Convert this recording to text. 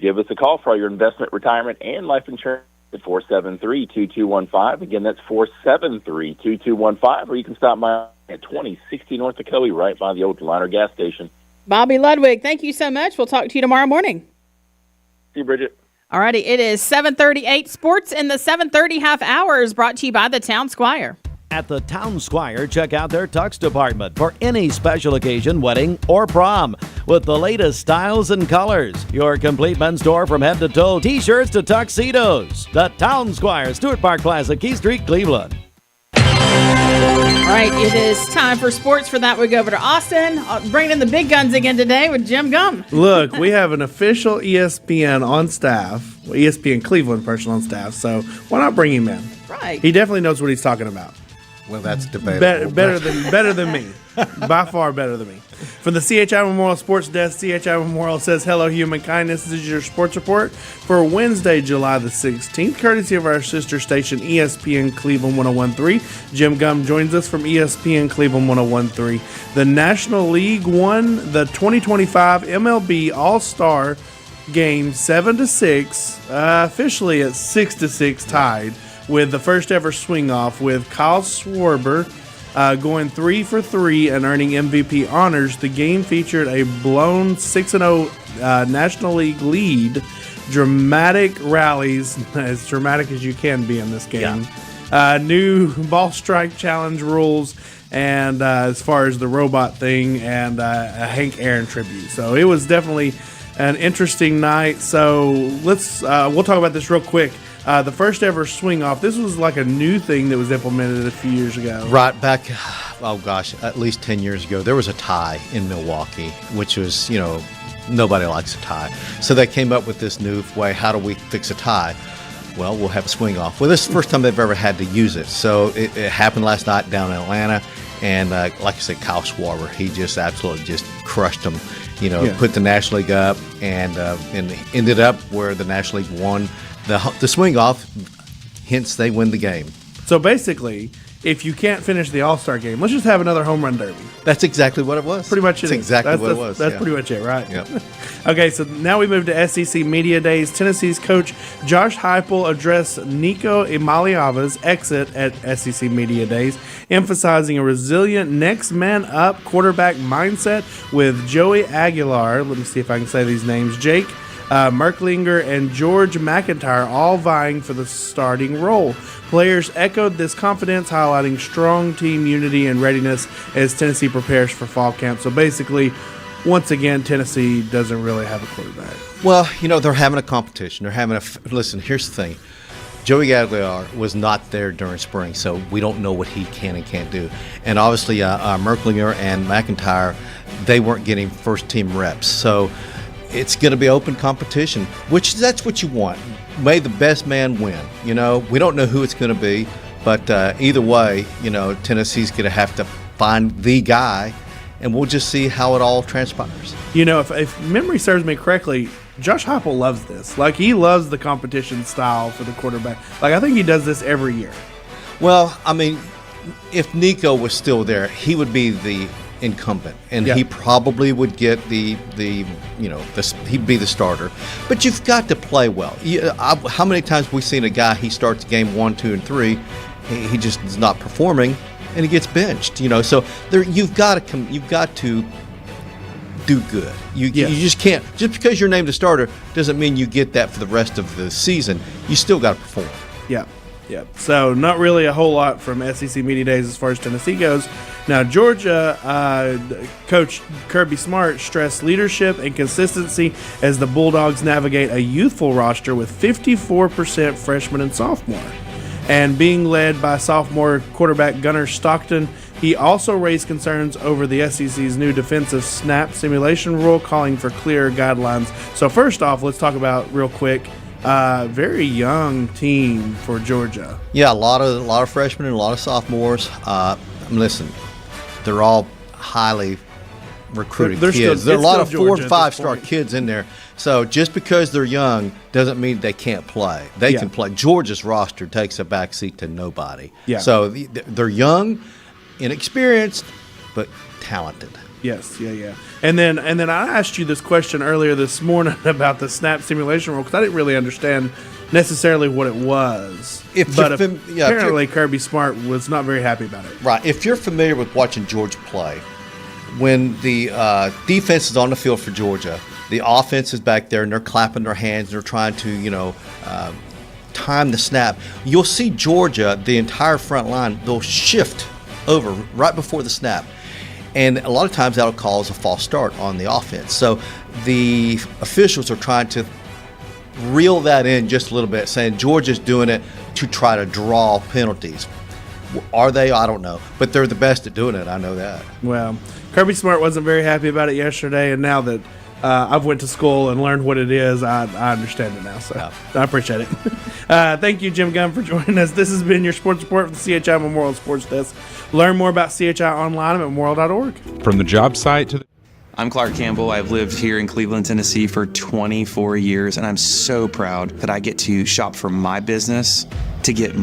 Give us a call for all your investment, retirement, and life insurance at 473-2215. Again, that's 473-2215, or you can stop by at 2060 North Ocoee, right by the old Liner gas station. Bobby Ludwig, thank you so much. We'll talk to you tomorrow morning. See you, Bridget. All righty, it is 7:38. Sports in the 7:30 half hour is brought to you by the Town Squire. At the Town Squire, check out their tux department for any special occasion, wedding, or prom. With the latest styles and colors. Your complete men's store from head to toe, t-shirts to tuxedos. The Town Squire, Stewart Park Plaza, Key Street, Cleveland. All right, it is time for sports. For that, we go over to Austin. Bringing in the big guns again today with Jim Gum. Look, we have an official ESPN on staff, ESPN Cleveland person on staff, so why not bring him in? Right. He definitely knows what he's talking about. Well, that's debatable. Better than me. By far better than me. From the CHI Memorial Sports Desk, CHI Memorial says, hello, human kindness. This is your sports report for Wednesday, July the 16th, courtesy of our sister station, ESPN Cleveland 101.3. Jim Gum joins us from ESPN Cleveland 101.3. The National League won the 2025 MLB All-Star game 7-6, officially at 6-6 tied, with the first ever swing off with Kyle Schwarber going 3 for 3 and earning MVP honors. The game featured a blown 6-0 National League lead, dramatic rallies, as dramatic as you can be in this game, new ball strike challenge rules, and as far as the robot thing, and a Hank Aaron tribute. So it was definitely an interesting night. So we'll talk about this real quick. The first ever swing off. This was like a new thing that was implemented a few years ago. Right back, at least 10 years ago, there was a tie in Milwaukee, which was, nobody likes a tie. So they came up with this new way. How do we fix a tie? Well, we'll have a swing off. Well, this is the first time they've ever had to use it. So it happened last night down in Atlanta. And like I said, Kyle Schwarber, he just absolutely just crushed them. Put the National League up and ended up where the National League won the swing off, hence they win the game. So basically, if you can't finish the All-Star game, let's just have another home run derby. That's exactly what it was. Pretty much it. That's exactly what it was. That's pretty much it, right? Yep. Okay, so now we move to SEC Media Days. Tennessee's coach Josh Heupel addressed Nico Imaliava's exit at SEC Media Days, emphasizing a resilient next man up quarterback mindset with Joey Aguilar. Let me see if I can say these names. Jake Merklinger and George McIntyre all vying for the starting role. Players echoed this confidence, highlighting strong team unity and readiness as Tennessee prepares for fall camp. So basically, once again, Tennessee doesn't really have a quarterback. Well, they're having a competition. They're having listen, here's the thing. Joey Aguilar was not there during spring, so we don't know what he can and can't do. And obviously, Merklinger and McIntyre, they weren't getting first-team reps. So it's going to be open competition, which that's what you want. May the best man win. We don't know who it's going to be, but either way, Tennessee's going to have to find the guy, and we'll just see how it all transpires. If memory serves me correctly, Josh Heupel loves this. Like, he loves the competition style for the quarterback. Like, I think he does this every year. Well, I mean, if Nico was still there, he would be the incumbent, and he probably would get he'd be the starter. But you've got to play well. How many times have we seen a guy, he starts game 1, 2, and 3, he just is not performing, and he gets benched. So you've got to do good. You just can't, just because you're named a starter doesn't mean you get that for the rest of the season. You still got to perform. Yeah. So not really a whole lot from SEC Media Days as far as Tennessee goes. Now, Georgia coach Kirby Smart stressed leadership and consistency as the Bulldogs navigate a youthful roster with 54% freshmen and sophomore. And being led by sophomore quarterback Gunnar Stockton, he also raised concerns over the SEC's new defensive snap simulation rule, calling for clearer guidelines. So first off, let's talk about real quick. Very young team for Georgia. Yeah, a lot of freshmen and a lot of sophomores. Listen, they're all highly recruited kids. There are a lot of 4- and 5-star kids in there. So just because they're young doesn't mean they can't play. They can play. Georgia's roster takes a backseat to nobody. Yeah. So they're young, inexperienced, but talented. Yes, yeah. And then I asked you this question earlier this morning about the snap simulation rule because I didn't really understand necessarily what it was. Apparently Kirby Smart was not very happy about it. Right. If you're familiar with watching Georgia play, when the defense is on the field for Georgia, the offense is back there and they're clapping their hands and they're trying to, time the snap. You'll see Georgia, the entire front line, they'll shift over right before the snap. And a lot of times that'll cause a false start on the offense. So the officials are trying to reel that in just a little bit, saying Georgia's doing it to try to draw penalties. Are they? I don't know. But they're the best at doing it. I know that. Well, Kirby Smart wasn't very happy about it yesterday, and now that I've went to school and learned what it is, I understand it now. So I appreciate it. Thank you, Jim Gunn, for joining us. This has been your sports report from the CHI Memorial Sports Desk. Learn more about CHI online at memorial.org. From the job site to the... I'm Clark Campbell. I've lived here in Cleveland, Tennessee for 24 years, and I'm so proud that I get to shop for my business to get